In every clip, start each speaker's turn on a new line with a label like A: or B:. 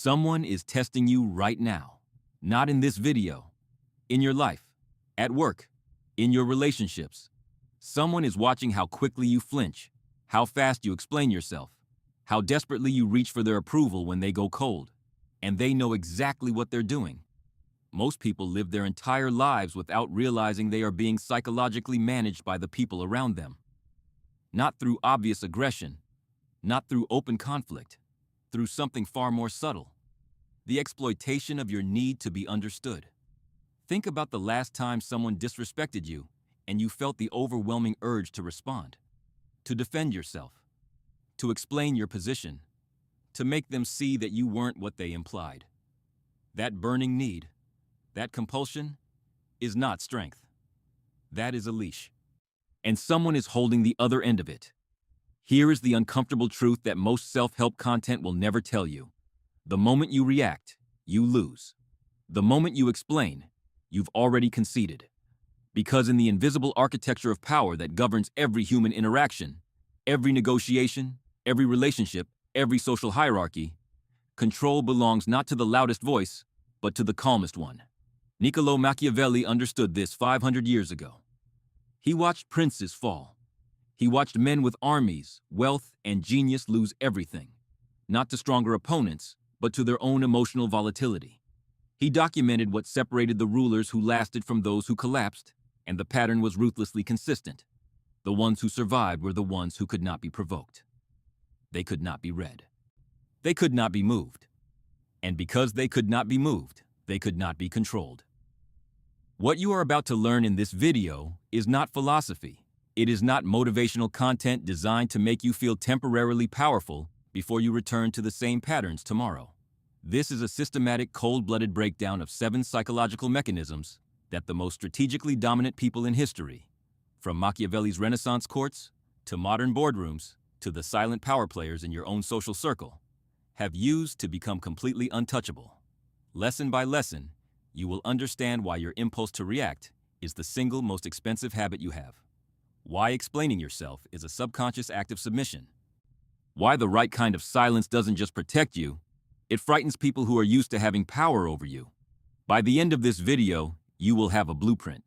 A: Someone is testing you right now. Not in this video. In your life, at work, in your relationships. Someone is watching how quickly you flinch, how fast you explain yourself, how desperately you reach for their approval when they go cold. And they know exactly what they're doing. Most people live their entire lives without realizing they are being psychologically managed by the people around them. Not through obvious aggression, not through open conflict, through something far more subtle. The exploitation of your need to be understood. Think about the last time someone disrespected you and you felt the overwhelming urge to respond, to defend yourself, to explain your position, to make them see that you weren't what they implied. That burning need, that compulsion, is not strength. That is a leash. And someone is holding the other end of it. Here is the uncomfortable truth that most self-help content will never tell you. The moment you react, you lose. The moment you explain, you've already conceded. Because in the invisible architecture of power that governs every human interaction, every negotiation, every relationship, every social hierarchy, control belongs not to the loudest voice, but to the calmest one. Niccolo Machiavelli understood this 500 years ago. He watched princes fall. He watched men with armies, wealth, and genius lose everything, not to stronger opponents, but to their own emotional volatility. He documented what separated the rulers who lasted from those who collapsed, and the pattern was ruthlessly consistent. The ones who survived were the ones who could not be provoked. They could not be read. They could not be moved. And because they could not be moved, they could not be controlled. What you are about to learn in this video is not philosophy. It is not motivational content designed to make you feel temporarily powerful before you return to the same patterns tomorrow. This is a systematic, cold-blooded breakdown of 7 psychological mechanisms that the most strategically dominant people in history, from Machiavelli's Renaissance courts to modern boardrooms to the silent power players in your own social circle, have used to become completely untouchable. Lesson by lesson, you will understand why your impulse to react is the single most expensive habit you have. Why explaining yourself is a subconscious act of submission. Why the right kind of silence doesn't just protect you, it frightens people who are used to having power over you. By the end of this video, you will have a blueprint.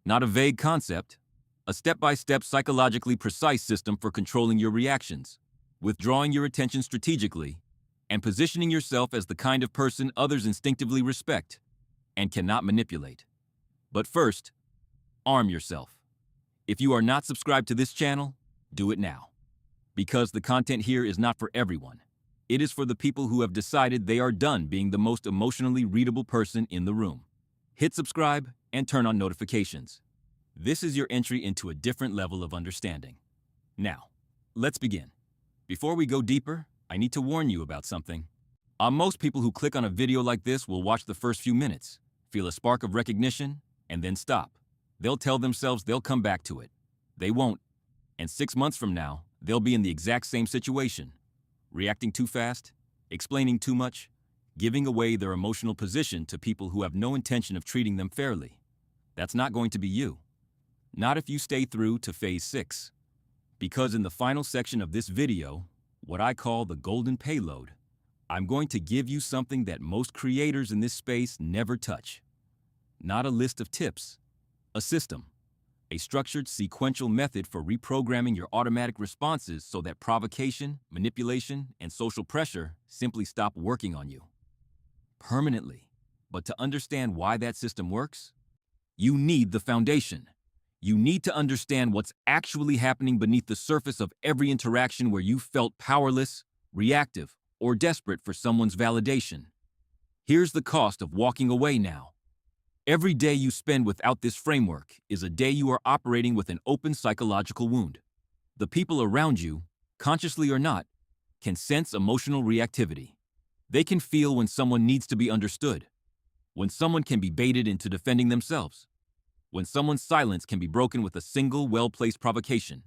A: Not a vague concept, a step-by-step psychologically precise system for controlling your reactions, withdrawing your attention strategically, and positioning yourself as the kind of person others instinctively respect and cannot manipulate. But first, arm yourself. If you are not subscribed to this channel, do it now. Because the content here is not for everyone. It is for the people who have decided they are done being the most emotionally readable person in the room. Hit subscribe and turn on notifications. This is your entry into a different level of understanding. Now, let's begin. Before we go deeper, I need to warn you about something. Most people who click on a video like this will watch the first few minutes, feel a spark of recognition, and then stop. They'll tell themselves they'll come back to it. They won't. And 6 months from now, they'll be in the exact same situation. Reacting too fast, explaining too much, giving away their emotional position to people who have no intention of treating them fairly. That's not going to be you. Not if you stay through to phase 6. Because in the final section of this video, what I call the golden payload, I'm going to give you something that most creators in this space never touch. Not a list of tips, a system. A structured sequential method for reprogramming your automatic responses so that provocation, manipulation, and social pressure simply stop working on you. Permanently. But to understand why that system works, you need the foundation. You need to understand what's actually happening beneath the surface of every interaction where you felt powerless, reactive, or desperate for someone's validation. Here's the cost of walking away now. Every day you spend without this framework is a day you are operating with an open psychological wound. The people around you, consciously or not, can sense emotional reactivity. They can feel when someone needs to be understood, when someone can be baited into defending themselves, when someone's silence can be broken with a single well-placed provocation.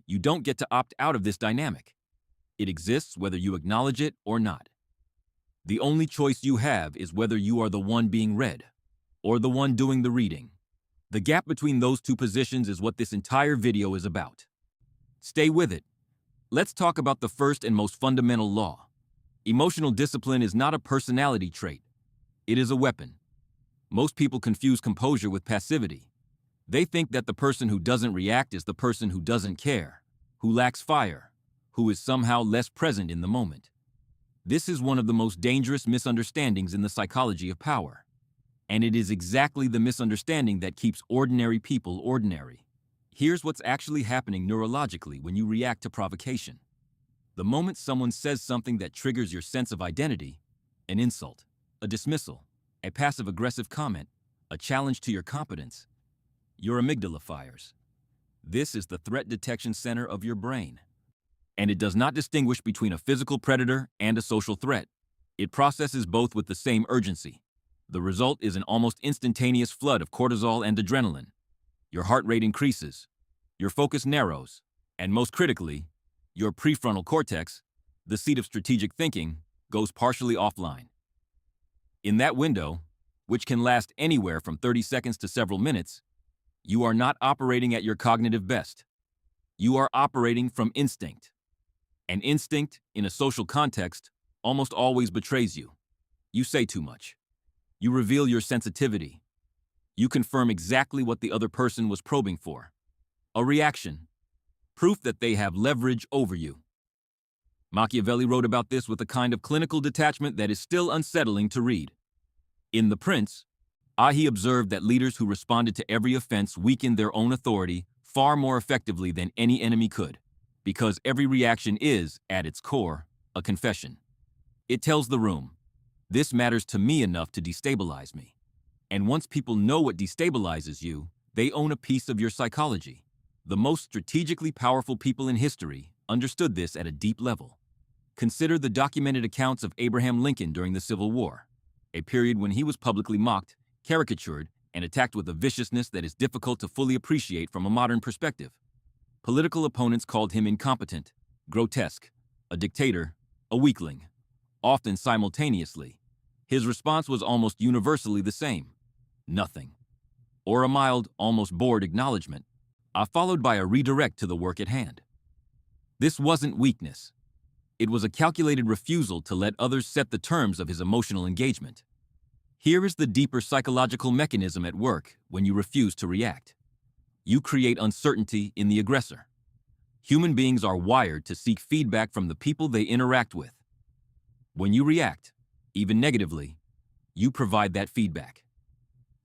A: You don't get to opt out of this dynamic. It exists whether you acknowledge it or not. The only choice you have is whether you are the one being read or the one doing the reading. The gap between those two positions is what this entire video is about. Stay with it. Let's talk about the first and most fundamental law. Emotional discipline is not a personality trait. It is a weapon. Most people confuse composure with passivity. They think that the person who doesn't react is the person who doesn't care, who lacks fire, who is somehow less present in the moment. This is one of the most dangerous misunderstandings in the psychology of power. And it is exactly the misunderstanding that keeps ordinary people ordinary. Here's what's actually happening neurologically when you react to provocation. The moment someone says something that triggers your sense of identity, an insult, a dismissal, a passive-aggressive comment, a challenge to your competence, your amygdala fires. This is the threat detection center of your brain. And it does not distinguish between a physical predator and a social threat. It processes both with the same urgency. The result is an almost instantaneous flood of cortisol and adrenaline. Your heart rate increases, your focus narrows, and most critically, your prefrontal cortex, the seat of strategic thinking, goes partially offline. In that window, which can last anywhere from 30 seconds to several minutes, you are not operating at your cognitive best. You are operating from instinct. And instinct, in a social context, almost always betrays you. You say too much. You reveal your sensitivity. You confirm exactly what the other person was probing for. A reaction. Proof that they have leverage over you. Machiavelli wrote about this with a kind of clinical detachment that is still unsettling to read. In The Prince, he observed that leaders who responded to every offense weakened their own authority far more effectively than any enemy could, because every reaction is, at its core, a confession. It tells the room, this matters to me enough to destabilize me. And once people know what destabilizes you, they own a piece of your psychology. The most strategically powerful people in history understood this at a deep level. Consider the documented accounts of Abraham Lincoln during the Civil War, a period when he was publicly mocked, caricatured, and attacked with a viciousness that is difficult to fully appreciate from a modern perspective. Political opponents called him incompetent, grotesque, a dictator, a weakling, often simultaneously. His response was almost universally the same: nothing. Or a mild, almost bored acknowledgement, followed by a redirect to the work at hand. This wasn't weakness. It was a calculated refusal to let others set the terms of his emotional engagement. Here is the deeper psychological mechanism at work when you refuse to react. You create uncertainty in the aggressor. Human beings are wired to seek feedback from the people they interact with. When you react, even negatively, you provide that feedback.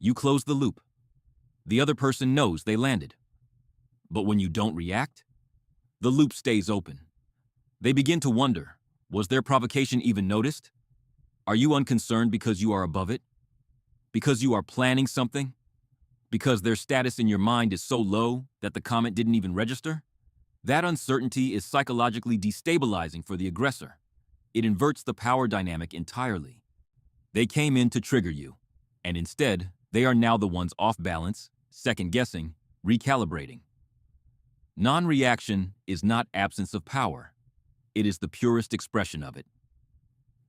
A: You close the loop. The other person knows they landed. But when you don't react, the loop stays open. They begin to wonder, was their provocation even noticed? Are you unconcerned because you are above it? Because you are planning something? Because their status in your mind is so low that the comment didn't even register? That uncertainty is psychologically destabilizing for the aggressor. It inverts the power dynamic entirely. They came in to trigger you, and instead, they are now the ones off balance, second-guessing, recalibrating. Non-reaction is not absence of power. It is the purest expression of it.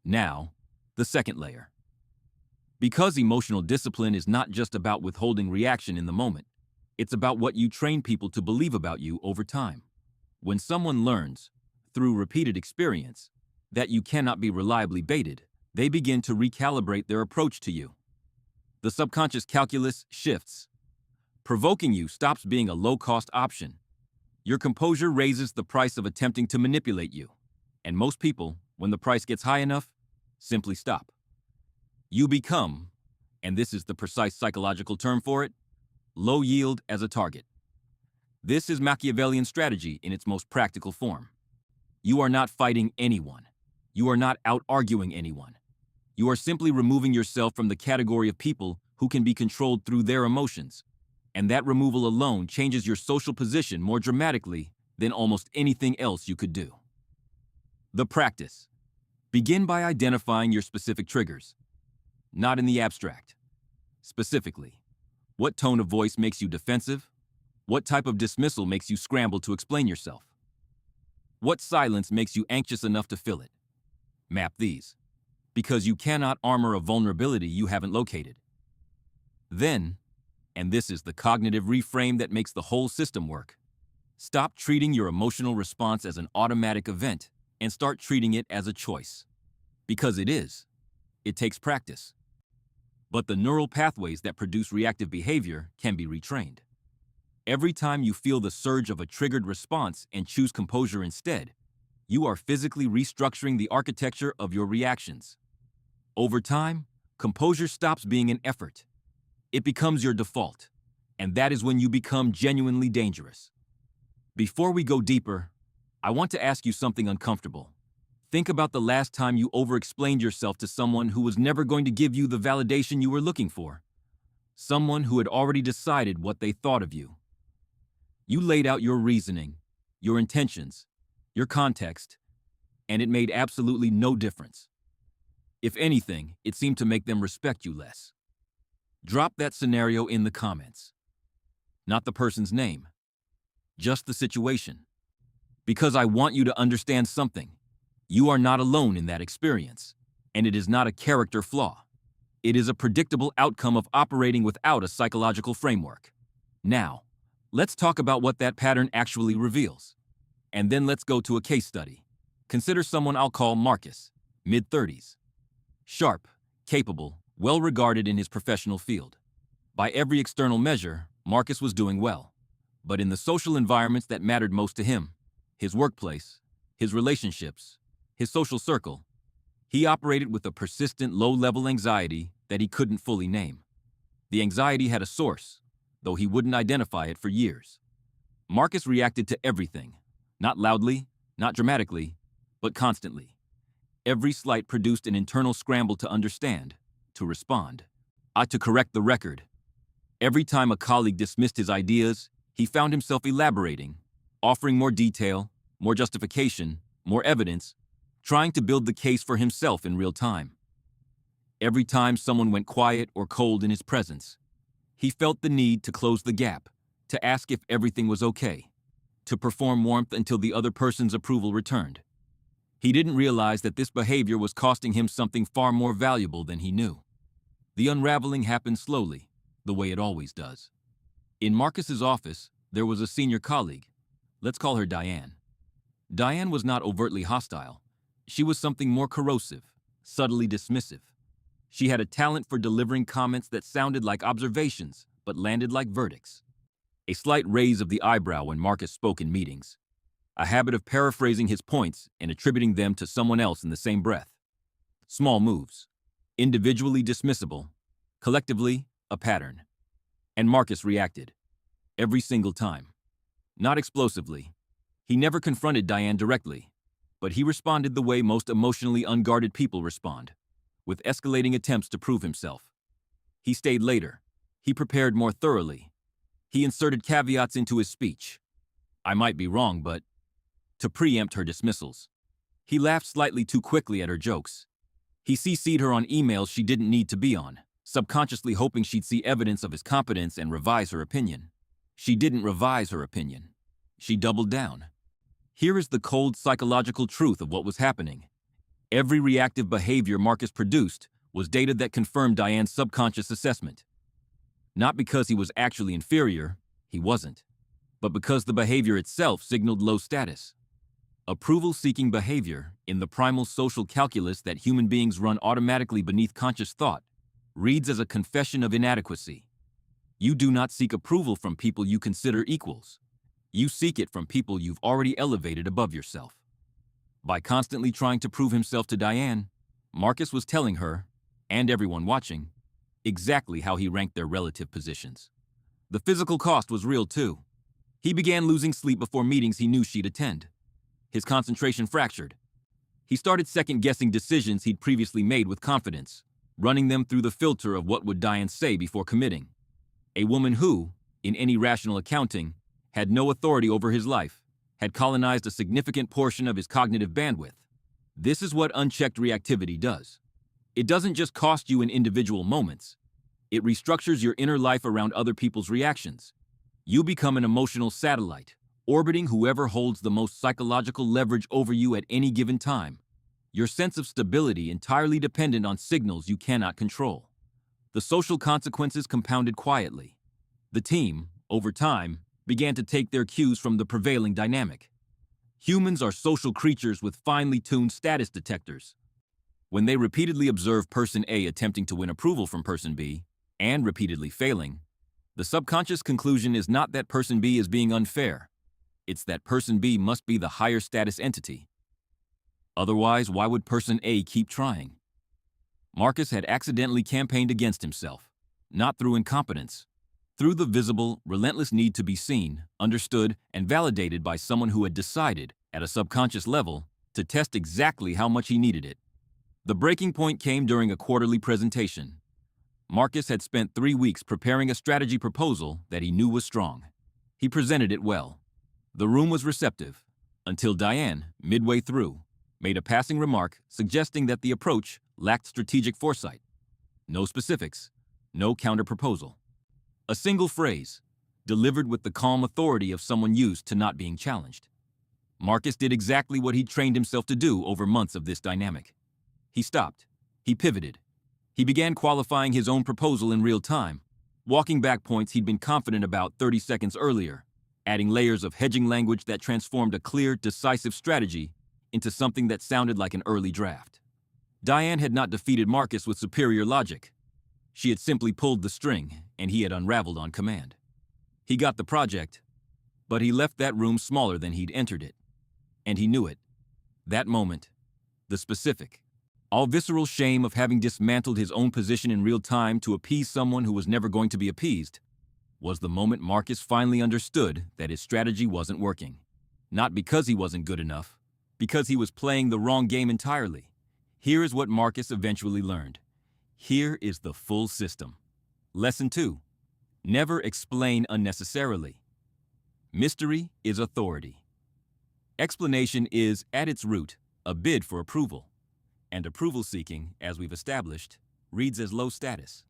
A: Now, the second layer. Because emotional discipline is not just about withholding reaction in the moment, it's about what you train people to believe about you over time. When someone learns, through repeated experience, that you cannot be reliably baited, they begin to recalibrate their approach to you. The subconscious calculus shifts. Provoking you stops being a low-cost option. Your composure raises the price of attempting to manipulate you. And most people, when the price gets high enough, simply stop. You become, and this is the precise psychological term for it, low yield as a target. This is Machiavellian strategy in its most practical form. You are not fighting anyone. You are not out-arguing anyone. You are simply removing yourself from the category of people who can be controlled through their emotions. And that removal alone changes your social position more dramatically than almost anything else you could do. The practice. Begin by identifying your specific triggers. Not in the abstract. Specifically, what tone of voice makes you defensive? What type of dismissal makes you scramble to explain yourself? What silence makes you anxious enough to fill it? Map these, because you cannot armor a vulnerability you haven't located. Then, and this is the cognitive reframe that makes the whole system work, stop treating your emotional response as an automatic event and start treating it as a choice. Because it is. It takes practice. But the neural pathways that produce reactive behavior can be retrained. Every time you feel the surge of a triggered response and choose composure instead, you are physically restructuring the architecture of your reactions. Over time, composure stops being an effort. It becomes your default, and that is when you become genuinely dangerous. Before we go deeper, I want to ask you something uncomfortable. Think about the last time you over-explained yourself to someone who was never going to give you the validation you were looking for. Someone who had already decided what they thought of you. You laid out your reasoning, your intentions, your context, and it made absolutely no difference. If anything, it seemed to make them respect you less. Drop that scenario in the comments. Not the person's name, just the situation. Because I want you to understand something. You are not alone in that experience, and it is not a character flaw. It is a predictable outcome of operating without a psychological framework. Now, let's talk about what that pattern actually reveals. And then let's go to a case study. Consider someone I'll call Marcus, mid-30s. Sharp, capable, well-regarded in his professional field. By every external measure, Marcus was doing well. But in the social environments that mattered most to him, his workplace, his relationships, his social circle, he operated with a persistent low-level anxiety that he couldn't fully name. The anxiety had a source, though he wouldn't identify it for years. Marcus reacted to everything, not loudly, not dramatically, but constantly. Every slight produced an internal scramble to understand, to respond, to correct the record. Every time a colleague dismissed his ideas, he found himself elaborating, offering more detail, more justification, more evidence, trying to build the case for himself in real time. Every time someone went quiet or cold in his presence, he felt the need to close the gap, to ask if everything was okay, to perform warmth until the other person's approval returned. He didn't realize that this behavior was costing him something far more valuable than he knew. The unraveling happened slowly, the way it always does. In Marcus's office, there was a senior colleague. Let's call her Diane. Diane was not overtly hostile. She was something more corrosive, subtly dismissive. She had a talent for delivering comments that sounded like observations, but landed like verdicts. A slight raise of the eyebrow when Marcus spoke in meetings. A habit of paraphrasing his points and attributing them to someone else in the same breath. Small moves. Individually dismissible. Collectively, a pattern. And Marcus reacted. Every single time. Not explosively. He never confronted Diane directly. But he responded the way most emotionally unguarded people respond, with escalating attempts to prove himself. He stayed later. He prepared more thoroughly. He inserted caveats into his speech. I might be wrong, but to preempt her dismissals. He laughed slightly too quickly at her jokes. He CC'd her on emails she didn't need to be on, subconsciously hoping she'd see evidence of his competence and revise her opinion. She didn't revise her opinion. She doubled down. Here is the cold psychological truth of what was happening. Every reactive behavior Marcus produced was data that confirmed Diane's subconscious assessment. Not because he was actually inferior, he wasn't, but because the behavior itself signaled low status. Approval-seeking behavior, in the primal social calculus that human beings run automatically beneath conscious thought, reads as a confession of inadequacy. You do not seek approval from people you consider equals. You seek it from people you've already elevated above yourself. By constantly trying to prove himself to Diane, Marcus was telling her, and everyone watching, exactly how he ranked their relative positions. The physical cost was real too. He began losing sleep before meetings he knew she'd attend. His concentration fractured. He started second-guessing decisions he'd previously made with confidence, running them through the filter of what would Diane say before committing. A woman who, in any rational accounting, had no authority over his life, had colonized a significant portion of his cognitive bandwidth. This is what unchecked reactivity does. It doesn't just cost you in individual moments. It restructures your inner life around other people's reactions. You become an emotional satellite, orbiting whoever holds the most psychological leverage over you at any given time. Your sense of stability entirely dependent on signals you cannot control. The social consequences compounded quietly. The team, over time, began to take their cues from the prevailing dynamic. Humans are social creatures with finely tuned status detectors. When they repeatedly observe person A attempting to win approval from person B and repeatedly failing, the subconscious conclusion is not that person B is being unfair. It's that person B must be the higher status entity. Otherwise, why would person A keep trying? Marcus had accidentally campaigned against himself, not through incompetence, through the visible, relentless need to be seen, understood, and validated by someone who had decided, at a subconscious level, to test exactly how much he needed it. The breaking point came during a quarterly presentation. Marcus had spent 3 weeks preparing a strategy proposal that he knew was strong. He presented it well. The room was receptive, until Diane, midway through, made a passing remark suggesting that the approach lacked strategic foresight. No specifics, no counter-proposal. A single phrase, delivered with the calm authority of someone used to not being challenged. Marcus did exactly what he'd trained himself to do over months of this dynamic. He stopped. He pivoted. He began qualifying his own proposal in real time, walking back points he'd been confident about 30 seconds earlier, adding layers of hedging language that transformed a clear, decisive strategy into something that sounded like an early draft. Diane had not defeated Marcus with superior logic. She had simply pulled the string, and he had unraveled on command. He got the project, but he left that room smaller than he'd entered it. And he knew it. That moment, the specific, all visceral shame of having dismantled his own position in real time to appease someone who was never going to be appeased, was the moment Marcus finally understood that his strategy wasn't working. Not because he wasn't good enough, because he was playing the wrong game entirely. Here is what Marcus eventually learned. Here is the full system. Lesson 2. Never explain unnecessarily. Mystery is authority. Explanation is, at its root, a bid for approval. And approval seeking, as we've established, reads as low status.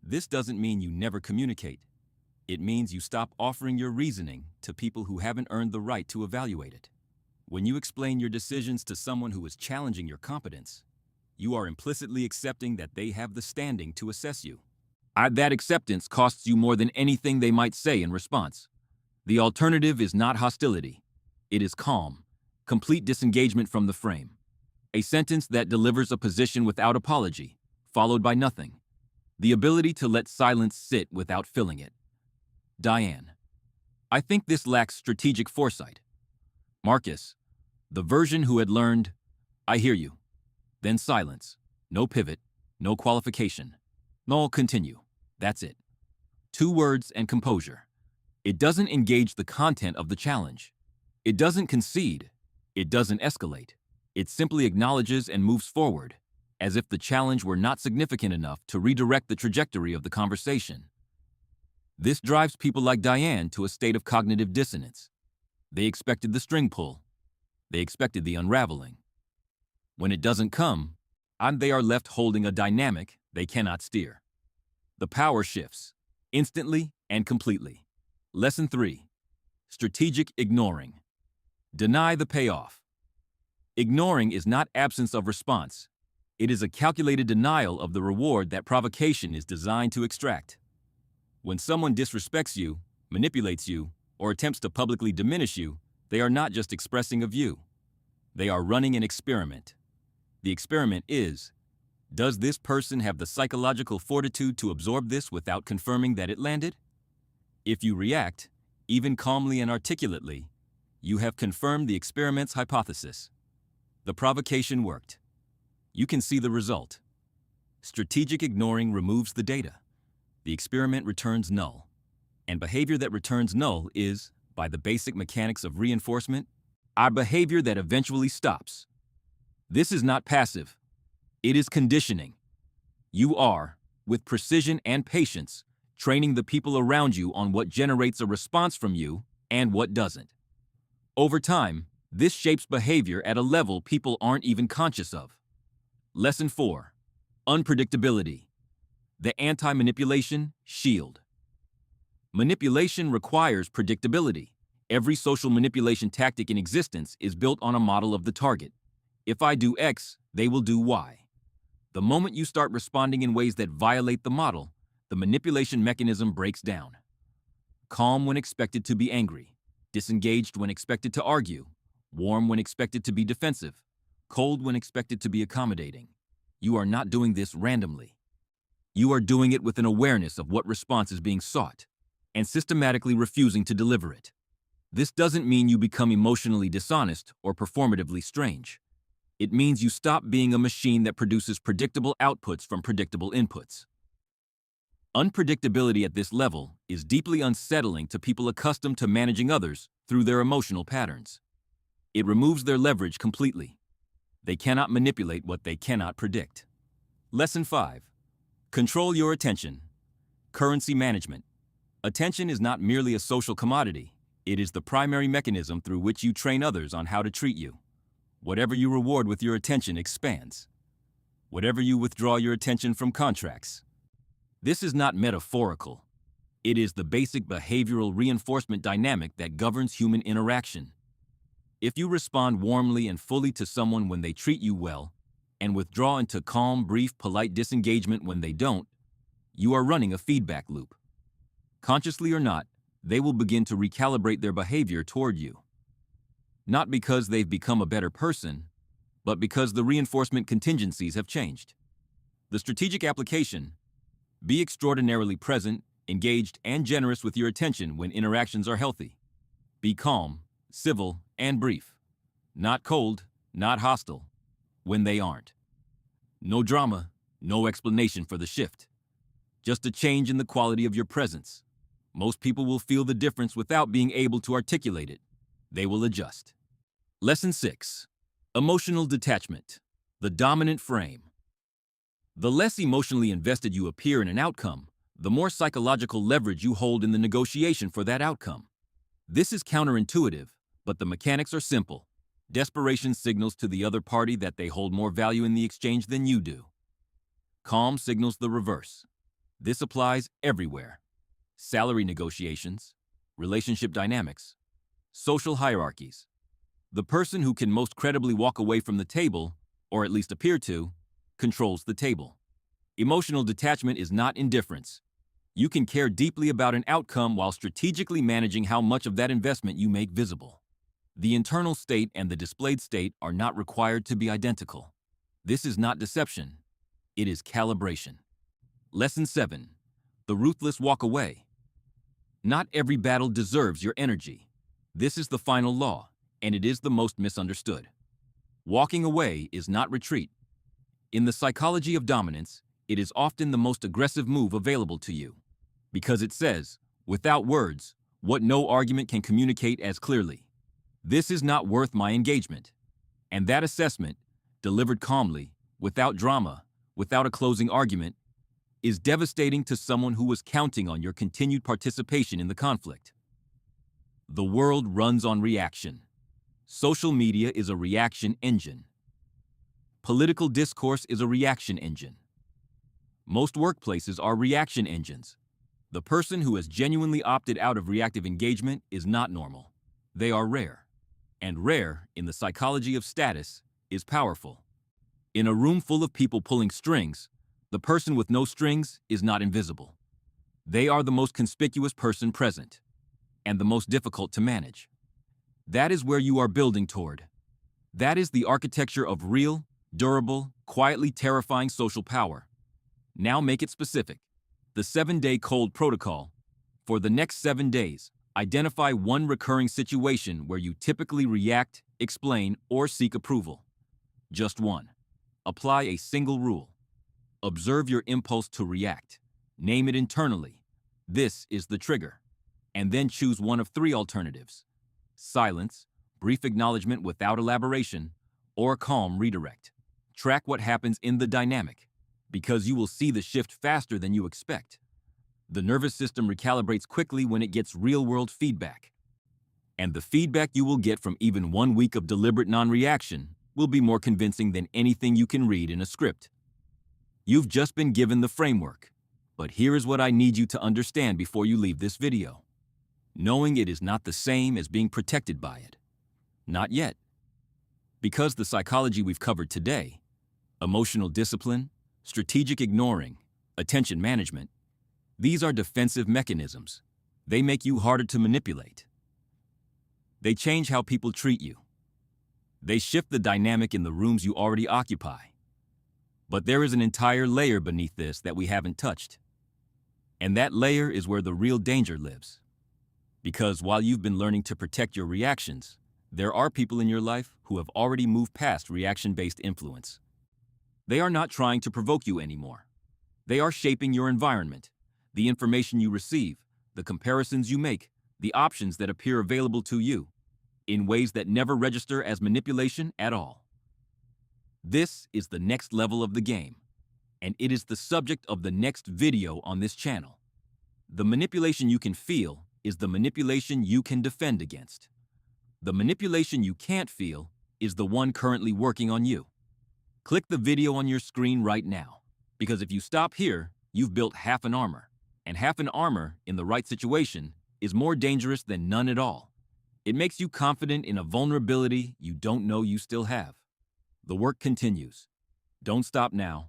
A: This doesn't mean you never communicate. It means you stop offering your reasoning to people who haven't earned the right to evaluate it. When you explain your decisions to someone who is challenging your competence, you are implicitly accepting that they have the standing to assess you. That acceptance costs you more than anything they might say in response. The alternative is not hostility. It is calm, complete disengagement from the frame. A sentence that delivers a position without apology, followed by nothing. The ability to let silence sit without filling it. Diane. I think this lacks strategic foresight. Marcus, the version who had learned, I hear you. Then silence. No pivot, no qualification. No, continue. That's it. 2 words and composure. It doesn't engage the content of the challenge. It doesn't concede. It doesn't escalate. It simply acknowledges and moves forward, as if the challenge were not significant enough to redirect the trajectory of the conversation. This drives people like Diane to a state of cognitive dissonance. They expected the string pull. They expected the unraveling. When it doesn't come, they are left holding a dynamic they cannot steer. The power shifts, instantly and completely. Lesson 3. Strategic ignoring. Deny the payoff. Ignoring is not absence of response. It is a calculated denial of the reward that provocation is designed to extract. When someone disrespects you, manipulates you, or attempts to publicly diminish you, they are not just expressing a view. They are running an experiment. The experiment is, does this person have the psychological fortitude to absorb this without confirming that it landed? If you react, even calmly and articulately, you have confirmed the experiment's hypothesis. The provocation worked. You can see the result. Strategic ignoring removes the data. The experiment returns null. And behavior that returns null is, by the basic mechanics of reinforcement, our behavior that eventually stops. This is not passive. It is conditioning. You are, with precision and patience, training the people around you on what generates a response from you and what doesn't. Over time, this shapes behavior at a level people aren't even conscious of. Lesson 4. Unpredictability. The anti-manipulation shield. Manipulation requires predictability. Every social manipulation tactic in existence is built on a model of the target. If I do X, they will do Y. The moment you start responding in ways that violate the model, the manipulation mechanism breaks down. Calm when expected to be angry, disengaged when expected to argue, warm when expected to be defensive, cold when expected to be accommodating. You are not doing this randomly. You are doing it with an awareness of what response is being sought and systematically refusing to deliver it. This doesn't mean you become emotionally dishonest or performatively strange. It means you stop being a machine that produces predictable outputs from predictable inputs. Unpredictability at this level is deeply unsettling to people accustomed to managing others through their emotional patterns. It removes their leverage completely. They cannot manipulate what they cannot predict. Lesson 5. Control your attention. Currency management. Attention is not merely a social commodity. It is the primary mechanism through which you train others on how to treat you. Whatever you reward with your attention expands. Whatever you withdraw your attention from contracts. This is not metaphorical. It is the basic behavioral reinforcement dynamic that governs human interaction. If you respond warmly and fully to someone when they treat you well, and withdraw into calm, brief, polite disengagement when they don't, you are running a feedback loop. Consciously or not, they will begin to recalibrate their behavior toward you. Not because they've become a better person, but because the reinforcement contingencies have changed. The strategic application: be extraordinarily present, engaged, and generous with your attention when interactions are healthy. Be calm, civil, and brief. Not cold, not hostile, when they aren't. No drama, no explanation for the shift. Just a change in the quality of your presence. Most people will feel the difference without being able to articulate it. They will adjust. Lesson 6. Emotional detachment. The dominant frame. The less emotionally invested you appear in an outcome, the more psychological leverage you hold in the negotiation for that outcome. This is counterintuitive, but the mechanics are simple. Desperation signals to the other party that they hold more value in the exchange than you do. Calm signals the reverse. This applies everywhere. Salary negotiations, relationship dynamics, social hierarchies. The person who can most credibly walk away from the table, or at least appear to, controls the table. Emotional detachment is not indifference. You can care deeply about an outcome while strategically managing how much of that investment you make visible. The internal state and the displayed state are not required to be identical. This is not deception. It is calibration. Lesson 7. The ruthless walk away. Not every battle deserves your energy. This is the final law, and it is the most misunderstood. Walking away is not retreat. In the psychology of dominance, it is often the most aggressive move available to you, because it says, without words, what no argument can communicate as clearly. This is not worth my engagement. And that assessment, delivered calmly, without drama, without a closing argument, is devastating to someone who was counting on your continued participation in the conflict. The world runs on reaction. Social media is a reaction engine. Political discourse is a reaction engine. Most workplaces are reaction engines. The person who has genuinely opted out of reactive engagement is not normal. They are rare. And rare, in the psychology of status, is powerful. In a room full of people pulling strings, the person with no strings is not invisible. They are the most conspicuous person present, and the most difficult to manage. That is where you are building toward. That is the architecture of real, durable, quietly terrifying social power. Now make it specific. The 7-day cold protocol. For the next 7 days, identify one recurring situation where you typically react, explain, or seek approval. Just one. Apply a single rule. Observe your impulse to react. Name it internally. This is the trigger. And then choose one of 3 alternatives: silence, brief acknowledgement without elaboration, or calm redirect. Track what happens in the dynamic, because you will see the shift faster than you expect. The nervous system recalibrates quickly when it gets real-world feedback. And the feedback you will get from even 1 week of deliberate non-reaction will be more convincing than anything you can read in a script. You've just been given the framework, but here is what I need you to understand before you leave this video. Knowing it is not the same as being protected by it. Not yet. Because the psychology we've covered today, emotional discipline, strategic ignoring, attention management, these are defensive mechanisms. They make you harder to manipulate. They change how people treat you. They shift the dynamic in the rooms you already occupy. But there is an entire layer beneath this that we haven't touched. And that layer is where the real danger lives. Because while you've been learning to protect your reactions, there are people in your life who have already moved past reaction-based influence. They are not trying to provoke you anymore. They are shaping your environment, the information you receive, the comparisons you make, the options that appear available to you, in ways that never register as manipulation at all. This is the next level of the game, and it is the subject of the next video on this channel. The manipulation you can feel is the manipulation you can defend against. The manipulation you can't feel is the one currently working on you. Click the video on your screen right now, because if you stop here, you've built half an armor, and half an armor in the right situation is more dangerous than none at all. It makes you confident in a vulnerability you don't know you still have. The work continues. Don't stop now.